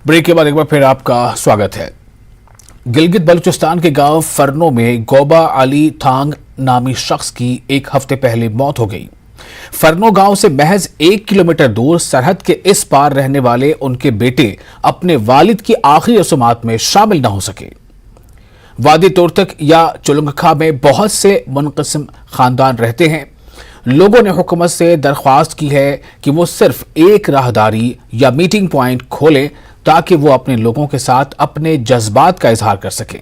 Break के बाद एक बार फिर आपका स्वागत है। गिलगित बलूचिस्तान के गांव फरनो में गोबा अली थांग नामी शख्स की एक हफ्ते पहले मौत हो गई। फरनो गांव से महज 1 किलोमीटर दूर सरहद के इस पार रहने वाले उनके बेटे अपने वालिद की आखिरी रस्मात में शामिल न हो सके। वादी तुर्तक या चुलंगखा में बहुत से मुनक़सिम खानदान रहते हैं। लोगों ने हुकूमत से दरख्वास्त की है कि वो सिर्फ एक राहदारी या मीटिंग पॉइंट खोलें ताकि वो अपने लोगों के साथ अपने जज्बात का इजहार कर सकें।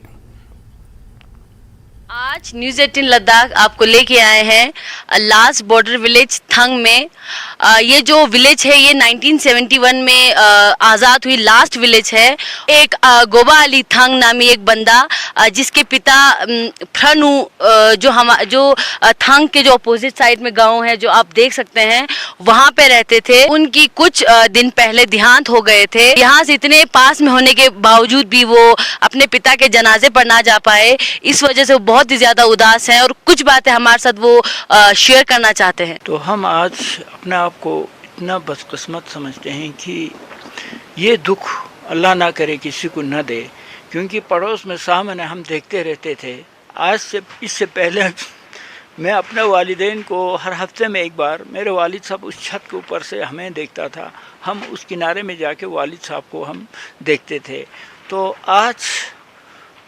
आज न्यूज़ 18 लद्दाख आपको लेके आए हैं लास्ट बॉर्डर विलेज थंग में। ये जो विलेज है ये 1971 में आज़ाद हुई लास्ट विलेज है। एक गोबा अली थंग नामी एक बंदा जिसके पिता फ्रनू जो थंग के जो अपोजिट साइड में गांव है जो आप देख सकते हैं वहाँ पे रहते थे। उनकी कुछ दिन पहले देहांत हो गए थे। यहाँ से इतने पास में होने के बावजूद भी वो अपने पिता के जनाजे पर ना जा पाए। इस वजह से वो बहुत ही ज्यादा उदास हैं और कुछ बातें हमारे साथ वो शेयर करना चाहते हैं। तो हम आज अपने आप को इतना बदकिस्मत समझते हैं कि ये दुख अल्लाह ना करे किसी को न दे, क्योंकि पड़ोस में सामने हम देखते रहते थे। आज से इससे पहले मैं अपने वालिदैन को हर हफ्ते में एक बार, मेरे वालिद साहब उस छत के ऊपर से हमें देखता था, हम उस किनारे में जाके वालिद साहब को हम देखते थे। तो आज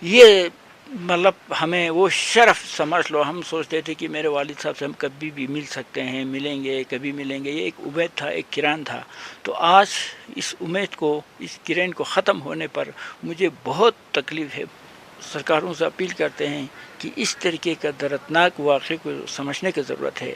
ये मतलब हमें वो शर्फ समझ लो, हम सोचते थे कि मेरे वालिद साहब से हम कभी भी मिल सकते हैं, मिलेंगे, कभी मिलेंगे, ये एक उम्मीद था, एक किरण था। तो आज इस उम्मीद को, इस किरण को ख़त्म होने पर मुझे बहुत तकलीफ़ है। सरकारों से अपील करते हैं कि इस तरीके का दर्दनाक वाक़े को समझने की ज़रूरत है।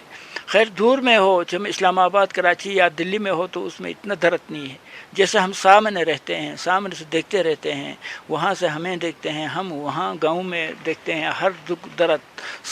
खैर दूर में हो, जब इस्लामाबाद, कराची या दिल्ली में हो तो उसमें इतना दर्द नहीं है। जैसे हम सामने रहते हैं, सामने से देखते रहते हैं, वहाँ से हमें देखते हैं, हम वहाँ गांव में देखते हैं, हर दुख दर्द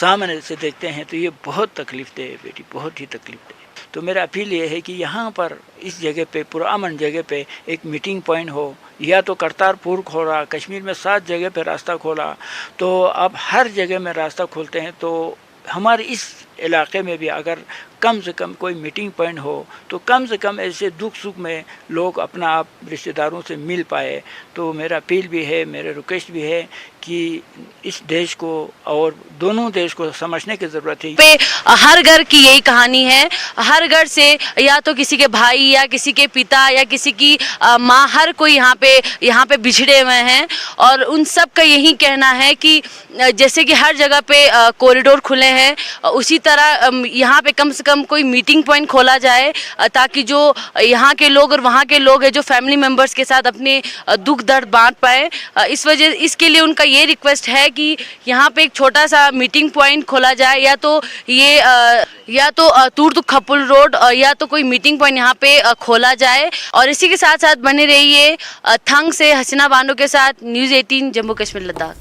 सामने से देखते हैं, तो ये बहुत तकलीफ़ दे बेटी, बहुत ही तकलीफ़ दे। तो मेरा अपील ये है कि यहाँ पर इस जगह पे, पुरअमन जगह पे एक मीटिंग पॉइंट हो, या तो करतारपुर खोला, कश्मीर में 7 जगह पे रास्ता खोला, तो अब हर जगह में रास्ता खोलते हैं। तो हमारे इस इलाके में भी अगर कम से कम कोई मीटिंग पॉइंट हो तो कम से कम ऐसे दुख सुख में लोग अपना आप रिश्तेदारों से मिल पाए। तो मेरा अपील भी है, मेरा रिक्वेस्ट भी है कि इस देश को और दोनों देश को समझने की ज़रूरत है। पे हर घर की यही कहानी है। हर घर से या तो किसी के भाई या किसी के पिता या किसी की माँ, हर कोई यहाँ पे बिछड़े हुए हैं और उन सब का यही कहना है कि जैसे कि हर जगह पे कॉरिडोर खुले हैं, उसी तरह यहाँ पे कम से कम कोई मीटिंग पॉइंट खोला जाए ताकि जो यहाँ के लोग और वहाँ के लोग हैं जो फैमिली मेम्बर्स के साथ अपने दुख दर्द बांट पाए। इसके लिए उनका ये रिक्वेस्ट है कि यहाँ पे एक छोटा सा मीटिंग पॉइंट खोला जाए, या तो तुर्त खपुल रोड या तो कोई मीटिंग पॉइंट यहाँ पे खोला जाए। और इसी के साथ साथ बने रहिए थंग से हसीना बानो के साथ, न्यूज़ 18 जम्मू कश्मीर लद्दाख।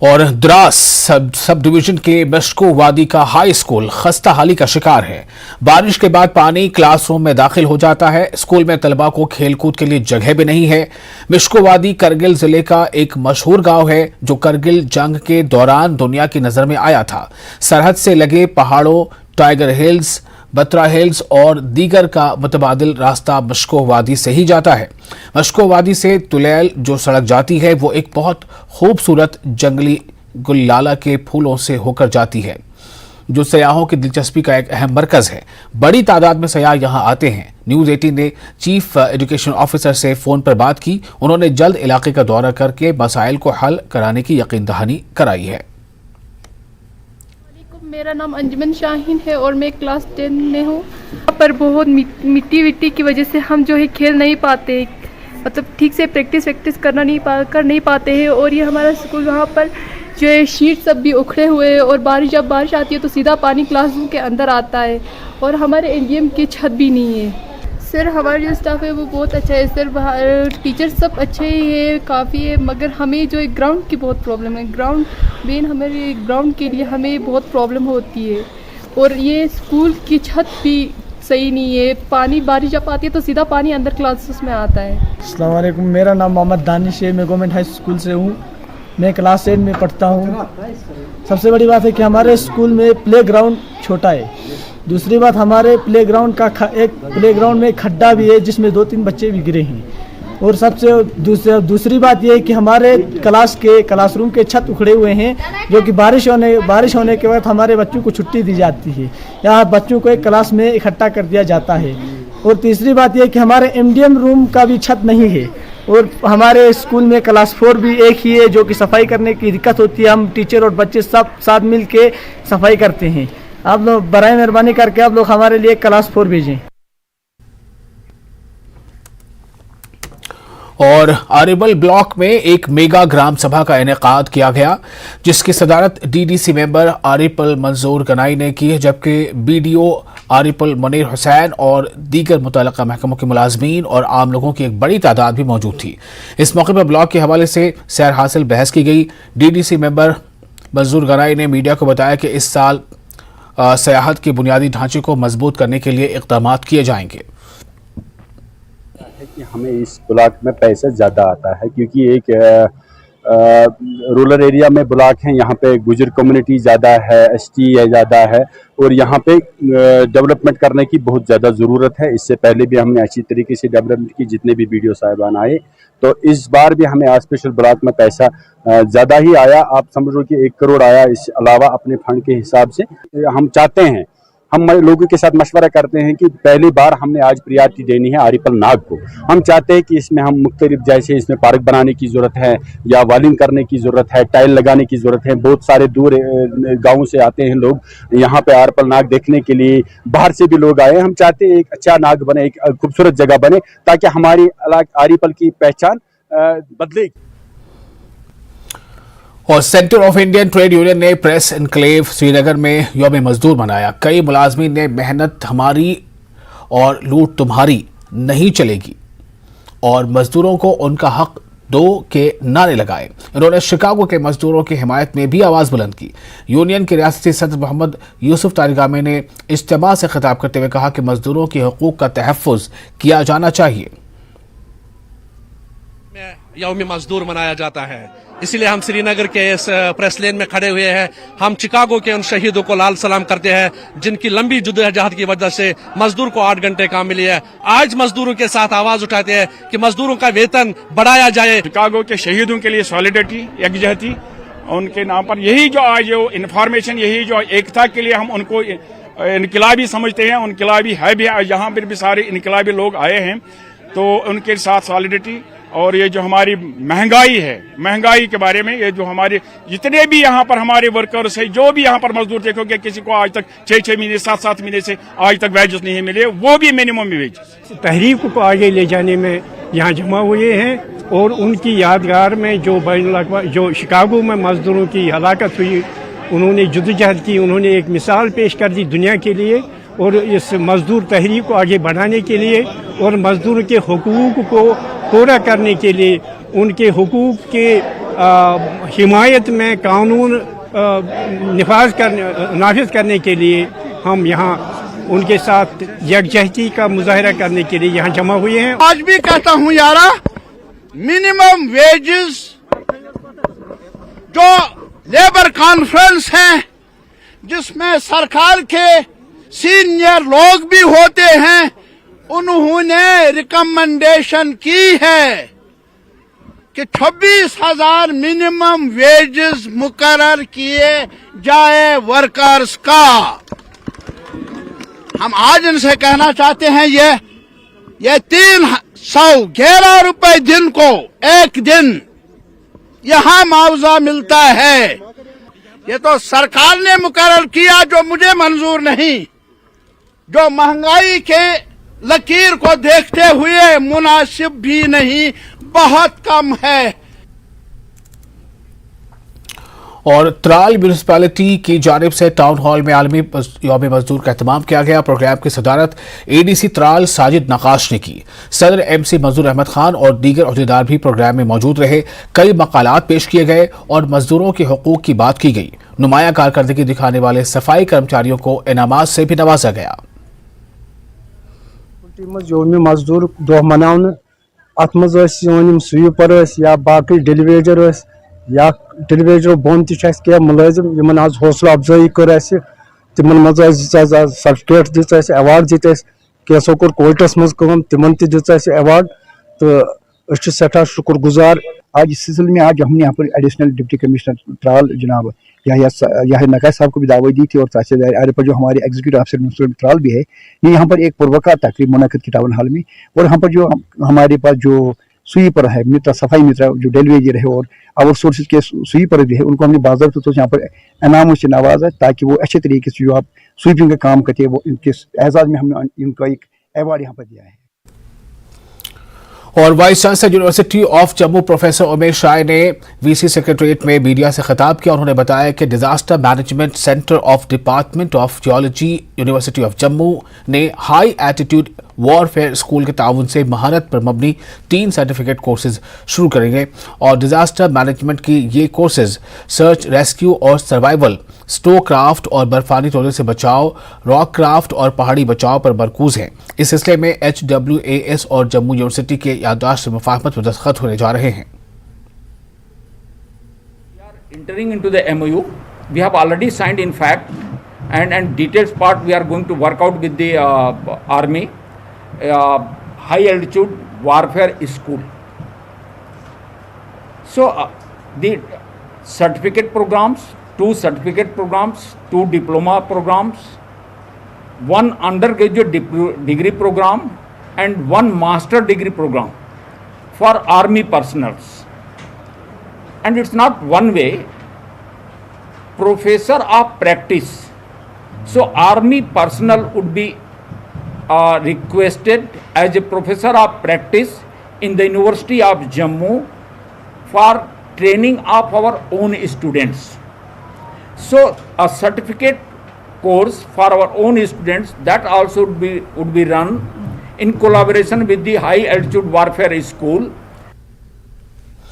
और द्रास सब डिवीजन के मशको वादी का हाई स्कूल खस्ता हाली का शिकार है। बारिश के बाद पानी क्लासरूम में दाखिल हो जाता है। स्कूल में तलबा को खेलकूद के लिए जगह भी नहीं है। मशको वादी करगिल जिले का एक मशहूर गांव है जो करगिल जंग के दौरान दुनिया की नजर में आया था। सरहद से लगे पहाड़ों, टाइगर हिल्स, बत्रा हिल्स और दीगर का मुतबादिल रास्ता मशको वादी से ही जाता है। मशको वादी से तुलैल जो सड़क जाती है वो एक बहुत खूबसूरत जंगली गुललाला के फूलों से होकर जाती है जो सयाहों की दिलचस्पी का एक अहम मरकज है। बड़ी तादाद में सयाह यहाँ आते हैं। न्यूज़ 18 ने चीफ एजुकेशन ऑफिसर से फ़ोन पर बात की। उन्होंने जल्द इलाके का दौरा करके मसाइल को हल कराने की यकीन दहानी कराई है। मेरा नाम अंजुमन शाहीन है और मैं क्लास 10 में हूँ। यहाँ पर बहुत मिट्टी की वजह से हम जो है खेल नहीं पाते, मतलब ठीक से प्रैक्टिस कर नहीं पाते हैं। और ये हमारा स्कूल वहाँ पर जो है शीट सब भी उखड़े हुए हैं और जब बारिश आती है तो सीधा पानी क्लासरूम के अंदर आता है। और हमारे एरिया की छत भी नहीं है। सर हमारा जो स्टाफ है वो बहुत अच्छा है सर, टीचर सब अच्छे ही है, काफ़ी है, मगर हमें जो ग्राउंड की बहुत प्रॉब्लम है। हमारे ग्राउंड के लिए हमें बहुत प्रॉब्लम होती है। और ये स्कूल की छत भी सही नहीं है, पानी बारिश जब आती है तो सीधा पानी अंदर क्लासेस में आता है। अस्सलाम वालेकुम, मेरा नाम मोहम्मद दानिश है, मैं गवर्नमेंट हाई स्कूल से हूँ, मैं क्लास 8 में पढ़ता हूँ। सबसे बड़ी बात है कि हमारे स्कूल में प्ले ग्राउंड छोटा है दूसरी बात हमारे एक प्लेग्राउंड में एक खड्डा भी है जिसमें 2-3 बच्चे भी गिरे हैं। और सबसे दूसरी बात ये है कि हमारे क्लासरूम के छत उखड़े हुए हैं, जो कि बारिश होने के बाद हमारे बच्चों को छुट्टी दी जाती है। यहाँ बच्चों को एक क्लास में इकट्ठा कर दिया जाता है। और तीसरी बात ये है कि हमारे MDM रूम का भी छत नहीं है। और हमारे स्कूल में क्लास 4 भी एक ही है, जो कि सफाई करने की दिक्कत होती है। हम टीचर और बच्चे सब साथ मिल के सफाई करते हैं। आप लोग बराए मेहरबानी करके आप लोग हमारे लिए क्लास 4 भेजें। और आरिपल ब्लॉक में एक मेगा ग्राम सभा का इनेकाद किया गया, जिसकी सदारत DDC मेंबर आरिपल मंजूर गनाई ने की, जबकि BDO आरिपल मुनीर हुसैन और दीगर मुतल्लिका महकमों के मुलाजमीन और आम लोगों की एक बड़ी तादाद भी मौजूद थी। इस मौके पर ब्लॉक के हवाले से सैर हासिल बहस की गई। DDC मेंबर मंजूर गनाई ने मीडिया को बताया कि इस साल सियाहत के बुनियादी ढांचे को मजबूत करने के लिए इक़दामात किए जाएंगे। कि हमें इस ब्लॉक में पैसा ज़्यादा आता है, क्योंकि एक रूरल एरिया में ब्लॉक है, यहाँ पे गुजर कम्युनिटी ज़्यादा है, ST ज़्यादा है, और यहाँ पे डेवलपमेंट करने की बहुत ज़्यादा ज़रूरत है। इससे पहले भी हमने अच्छी तरीके से डेवलपमेंट की, जितने भी BDO साहिबान आए, तो इस बार भी हमें आज स्पेशल ब्लॉक में पैसा ज़्यादा ही आया। आप समझो कि 1 करोड़ आया। इस अलावा अपने फंड के हिसाब से हम चाहते हैं, हम लोगों के साथ मशवरा करते हैं कि पहली बार हमने आज प्रियॉरिटी देनी है आरिपल नाग को। हम चाहते हैं कि इसमें हम मुख्तलिफ, जैसे इसमें पार्क बनाने की ज़रूरत है या वालिंग करने की ज़रूरत है, टाइल लगाने की ज़रूरत है। बहुत सारे दूर गाँव से आते हैं लोग यहाँ पे आरिपल नाग देखने के लिए, बाहर से भी लोग आए। हम चाहते हैं एक अच्छा नाग बने, एक खूबसूरत जगह बने, ताकि हमारी आरिपल की पहचान बदले। और centre of Indian trade union ने प्रेस एनक्लेव श्रीनगर में यौम मजदूर मनाया। कई मुलाजमीन ने मेहनत हमारी और लूट तुम्हारी नहीं चलेगी और मजदूरों को उनका हक दो के नारे लगाए। इन्होंने शिकागो के मजदूरों की हिमायत में भी आवाज बुलंद की। यूनियन के रियासती सदर मोहम्मद यूसुफ तारिगामी ने इज्तिमा से खिताब करते हुए कहा कि मजदूरों के हकूक का तहफ़्फ़ुज़ किया जाना चाहिए। यौम मजदूर मनाया जाता है, इसीलिए हम श्रीनगर के इस प्रेस लेन में खड़े हुए हैं। हम चिकागो के उन शहीदों को लाल सलाम करते हैं जिनकी लंबी जद्दोजहद की वजह से मजदूर को 8 घंटे काम मिली है। आज मजदूरों के साथ आवाज उठाते हैं कि मजदूरों का वेतन बढ़ाया जाए। चिकागो के शहीदों के लिए सॉलिडरिटी, यकजहती, उनके नाम पर यही जो आज जो इन्फॉर्मेशन, यही जो एकता के लिए हम उनको इनकलाबी समझते हैं, इनकलाबी है भी। यहाँ पर भी सारे इनकलाबी लोग आए हैं, तो उनके साथ सॉलिडरिटी। और ये जो हमारी महंगाई है, महंगाई के बारे में, ये जो हमारे जितने भी यहाँ पर हमारे वर्कर्स है, जो भी यहाँ पर मजदूर, देखोगे किसी को आज तक 6-6 महीने 7-7 महीने से आज तक वेजेस नहीं मिले, वो भी मिनिमम वेजेस। तहरीक को आगे ले जाने में यहाँ जमा हुए हैं और उनकी यादगार में जो शिकागो में मजदूरों की हलाकत हुई, उन्होंने जद्दोजहद की, उन्होंने एक मिसाल पेश कर दी दुनिया के लिए। और इस मजदूर तहरीक को आगे बढ़ाने के लिए और मजदूर के हुकूक को पूरा करने के लिए, उनके हुकूक के हिमायत में कानून नाफिज करने के लिए हम यहाँ उनके साथ यकजहती का मुजाहरा करने के लिए यहाँ जमा हुए हैं। आज भी कहता हूँ यारा, मिनिमम वेजेस जो लेबर कॉन्फ्रेंस है, जिसमें सरकार के सीनियर लोग भी होते हैं, उन्होंने रिकमेंडेशन की है कि 26,000 मिनिमम वेजेस मुकर्रर किए जाए वर्कर्स का। हम आज इनसे कहना चाहते हैं, ये 311 रुपए दिन को एक दिन यहाँ मुआवजा मिलता है। ये तो सरकार ने मुकर्रर किया, जो मुझे मंजूर नहीं, जो महंगाई के लकीर को देखते हुए मुनासिब भी नहीं, बहुत कम है। और त्राल म्यूनिसिपैलिटी की जानिब से टाउन हॉल में आलमी यौम मजदूर का एहतमाम किया गया। प्रोग्राम की सदारत ADC त्राल साजिद नकाश ने की। सदर MC मंजूर अहमद खान और दीगर अहदेदार भी प्रोग्राम में मौजूद रहे। कई मकालात पेश किए गए और मजदूरों के हकूक की बात की गई। नुमाया कारकर्दगी दिखाने वाले सफाई कर्मचारियों को इनामात से भी नवाजा गया। यौम मजदूर दो मनावन, अत मज स्वीपर या बाकी डेलीवेजर या डेलीवेजर बोन तह मुलाजिम, आज हौसला अफजाई कर تمن مز سرٹفکیٹ دِژ اَسہِ ایوارڈ دِتۍ اَسہِ کیسو کوٚر کویٹس منٛز کٲم تمن تہِ دِژ اَسہِ ایوارڈ تہٕ أسۍ چھِ سٮ۪ٹھاہ شُکر گُزار. آج اس سلسلے میں آج ہم نے یہاں پر ایڈیشنل ڈپٹی کمشنر ترال جناب یحییٰ نقوی صاحب کو بھی دعوت دی تھی اور تحصیلدار پر جو ہمارے ایگزیکٹو آفیسر منسٹر ترال بھی ہے, یہ یہاں پر ایک پروقع تقریب منعقد کی ٹاؤن ہال میں. اور یہاں پر جو ہمارے پاس جو سویپر ہے مترا صفائی مترا جو ڈیلیویجر ہے اور آور سورسز کے سویپر بھی ہے, ان کو ہم نے باضابطہ طور سے یہاں پر انعاموں سے نوازا تاکہ وہ اچھے طریقے سے جو آپ سویپنگ کا کام کرتے ہیں وہ ان کے اعزاز میں ہم نے ان کا ایک ایوارڈ یہاں پر دیا ہے. اور vice chancellor university of Jammu Professor Umesh Rai نے وی سی سیکریٹریٹ میں میڈیا سے خطاب کیا. انہوں نے بتایا کہ disaster management centre of department of geology university of Jammu نے ہائی ایٹیٹیوڈ وار فیئر اسکول کے تعاون سے مہارت پر مبنی 3 سرٹیفکیٹ کورسز شروع کریں گے. اور ڈیزاسٹر مینجمنٹ کی یہ کورسز سرچ ریسکیو اور سروائیول, سٹو کرافٹ اور برفانی تودے سے بچاؤ, راک کرافٹ اور پہاڑی بچاؤ پر مرکوز ہیں. اس سلسلے میں HWAS اور جموں یونیورسٹی کے یادداشت مفاہمت پر دستخط ہونے جا رہے ہیں. Entering into the MOU, we have already signed in fact, and details part we are going to work out with the army, high altitude warfare school. So the certificate programs, 2 certificate programs, 2 diploma programs, 1 undergraduate degree program and 1 master degree program for army personnels. And it's not one way, professor of practice. So army personnel would be requested as a professor of practice in the University of Jammu for training of our own students. So a certificate course for our own students that also would be run in collaboration with the high altitude warfare school